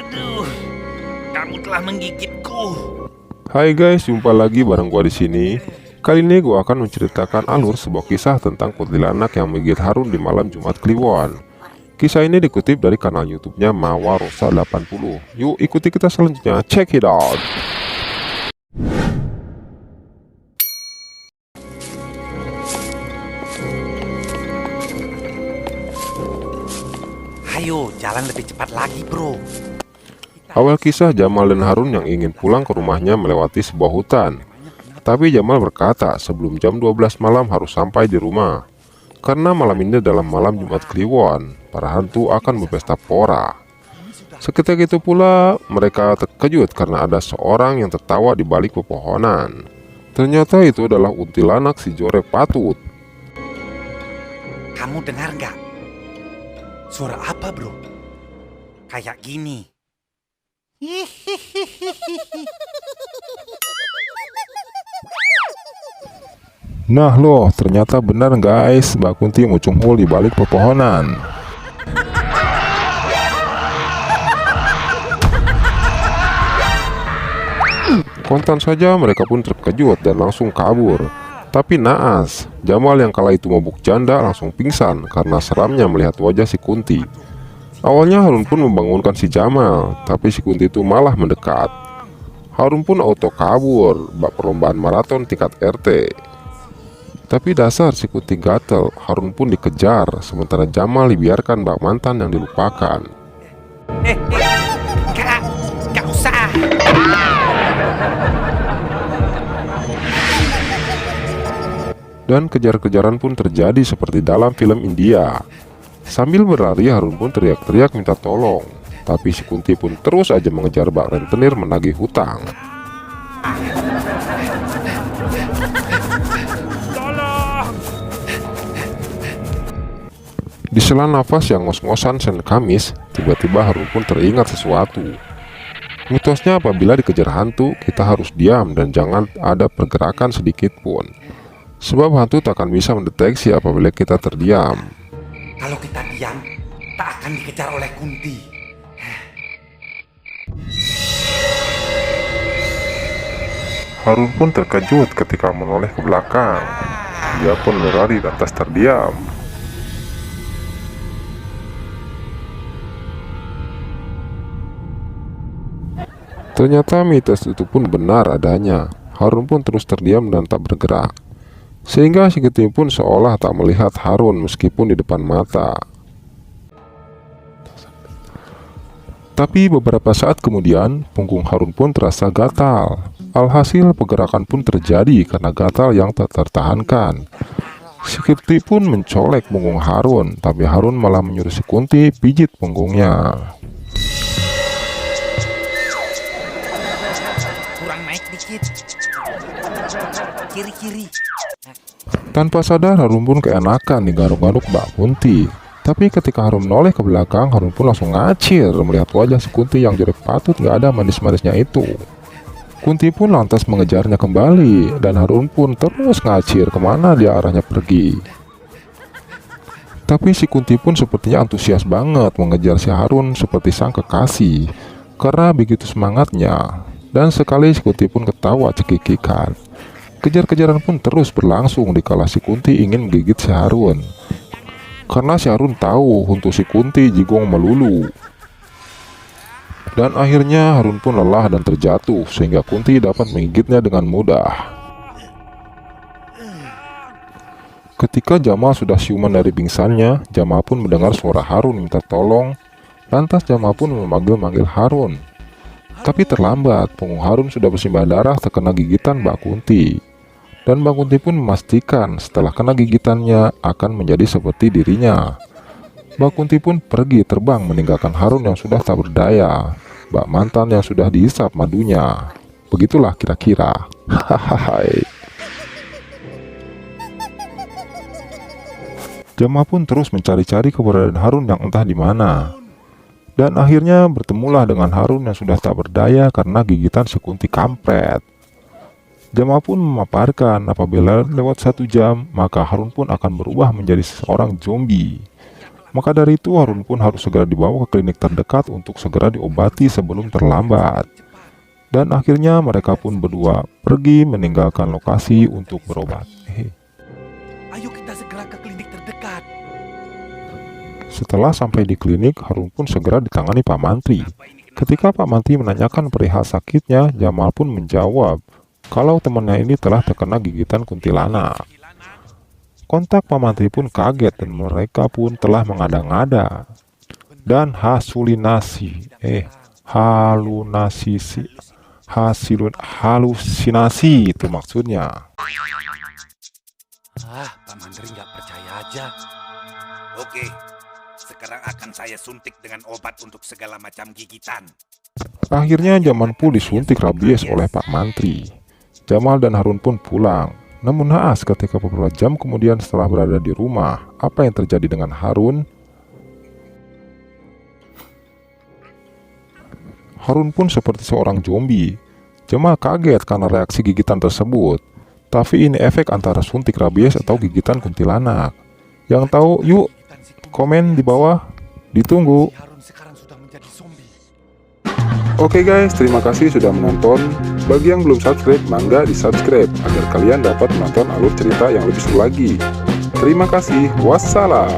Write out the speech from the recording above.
Aduh, kamu telah menggigitku. Hai guys, jumpa lagi bareng gua di sini. Kali ini gua akan menceritakan alur sebuah kisah tentang kuntilanak yang menggigit Harun di malam Jumat Kliwon. Kisah ini dikutip dari kanal YouTube-nya Mawarosa 80. Yuk ikuti kita selanjutnya, check it out. Ayo, jalan lebih cepat lagi, bro. Awal kisah Jamal dan Harun yang ingin pulang ke rumahnya melewati sebuah hutan. Tapi Jamal berkata sebelum jam 12 malam harus sampai di rumah. Karena malam ini adalah malam Jumat Kliwon, para hantu akan berpesta pora. Seketika itu pula mereka terkejut karena ada seorang yang tertawa di balik pepohonan. Ternyata itu adalah kuntilanak si Jorek Patut. Kamu dengar nggak? Suara apa, bro? Kayak gini. Nah loh, ternyata benar guys, Mbak Kunti muncul di balik pepohonan. Kontan saja mereka pun terkejut dan langsung kabur. Tapi naas, Jamal yang kala itu mabuk janda langsung pingsan karena seramnya melihat wajah si Kunti. Awalnya Harun pun membangunkan si Jamal, tapi si Kunti itu malah mendekat. Harun pun auto kabur, bak perlombaan maraton tingkat RT. Tapi dasar si Kunti gatel, Harun pun dikejar, sementara Jamal dibiarkan bak mantan yang dilupakan. Gak usah. Dan kejar-kejaran pun terjadi seperti dalam film India. Sambil berlari Harun pun teriak-teriak minta tolong. Tapi si Kunti pun terus aja mengejar bak rentenir menagih hutang. Di sela nafas yang ngos-ngosan Senin Kamis, tiba-tiba Harun pun teringat sesuatu. Mitosnya apabila dikejar hantu, kita harus diam dan jangan ada pergerakan sedikit pun. Sebab hantu tak akan bisa mendeteksi apabila kita terdiam. Kalau kita diam, tak akan dikejar oleh Kunti. Harun pun terkejut ketika menoleh ke belakang. Dia pun berlari lantas terdiam. Ternyata mitos itu pun benar adanya. Harun pun terus terdiam dan tak bergerak. Sehingga si Kunti pun seolah tak melihat Harun meskipun di depan mata. Tapi beberapa saat kemudian, punggung Harun pun terasa gatal. Alhasil pergerakan pun terjadi karena gatal yang tak tertahankan. Si Kunti pun mencolek punggung Harun, tapi Harun malah menyuruh si Kunti pijit punggungnya. Kurang naik dikit. Kiri-kiri. Tanpa sadar Harun pun keenakan digaruk-garuk Mbak Kunti. Tapi ketika Harun menoleh ke belakang, Harun pun langsung ngacir melihat wajah si Kunti yang Jorek Patut gak ada manis-manisnya itu. Kunti pun lantas mengejarnya kembali dan Harun pun terus ngacir kemana dia arahnya pergi. Tapi si Kunti pun sepertinya antusias banget mengejar si Harun seperti sang kekasih. Karena begitu semangatnya. Dan sekali si Kunti pun ketawa cekikikan. Kejar-kejaran pun terus berlangsung dikala si Kunti ingin menggigit si Harun. Karena si Harun tahu untuk si Kunti jigong melulu. Dan akhirnya Harun pun lelah dan terjatuh sehingga Kunti dapat menggigitnya dengan mudah. Ketika Jamal sudah siuman dari pingsannya, Jamal pun mendengar suara Harun minta tolong. Lantas Jamal pun memanggil-manggil Harun. Tapi terlambat, punggung Harun sudah bersimbah darah terkena gigitan Mbak Kunti. Dan Mbak Kunti pun memastikan setelah kena gigitannya akan menjadi seperti dirinya. Mbak Kunti pun pergi terbang meninggalkan Harun yang sudah tak berdaya, Mbak mantan yang sudah dihisap madunya. Begitulah kira-kira. Hahaha. Jamal pun terus mencari-cari keberadaan Harun yang entah di mana. Dan akhirnya bertemulah dengan Harun yang sudah tak berdaya karena gigitan si Kunti kampret. Jamal pun memaparkan apabila lewat 1 jam, maka Harun pun akan berubah menjadi seorang zombie. Maka dari itu Harun pun harus segera dibawa ke klinik terdekat untuk segera diobati sebelum terlambat. Dan akhirnya mereka pun berdua pergi meninggalkan lokasi untuk berobat. Ayo kita segera ke klinik terdekat. Setelah sampai di klinik, Harun pun segera ditangani Pak Mantri. Ketika Pak Mantri menanyakan perihal sakitnya, Jamal pun menjawab kalau temannya ini telah terkena gigitan kuntilanak. Kontak Pak Mantri pun kaget dan mereka pun telah mengada-ngada dan halusinasi itu maksudnya. Pak Mantri nggak percaya aja. Oke, sekarang akan saya suntik dengan obat untuk segala macam gigitan. Akhirnya Jamal pun disuntik rabies oleh Pak Mantri. Jamal dan Harun pun pulang. Namun naas ketika beberapa jam kemudian setelah berada di rumah, apa yang terjadi dengan Harun? Harun pun seperti seorang zombie. Jamal kaget karena reaksi gigitan tersebut. Tapi ini efek antara suntik rabies atau gigitan kuntilanak. Yang tahu yuk komen di bawah. Ditunggu. Harun sekarang sudah menjadi zombie. Oke guys, terima kasih sudah menonton. Bagi yang belum subscribe, mangga di subscribe agar kalian dapat menonton alur cerita yang lebih seru lagi. Terima kasih, wassalam.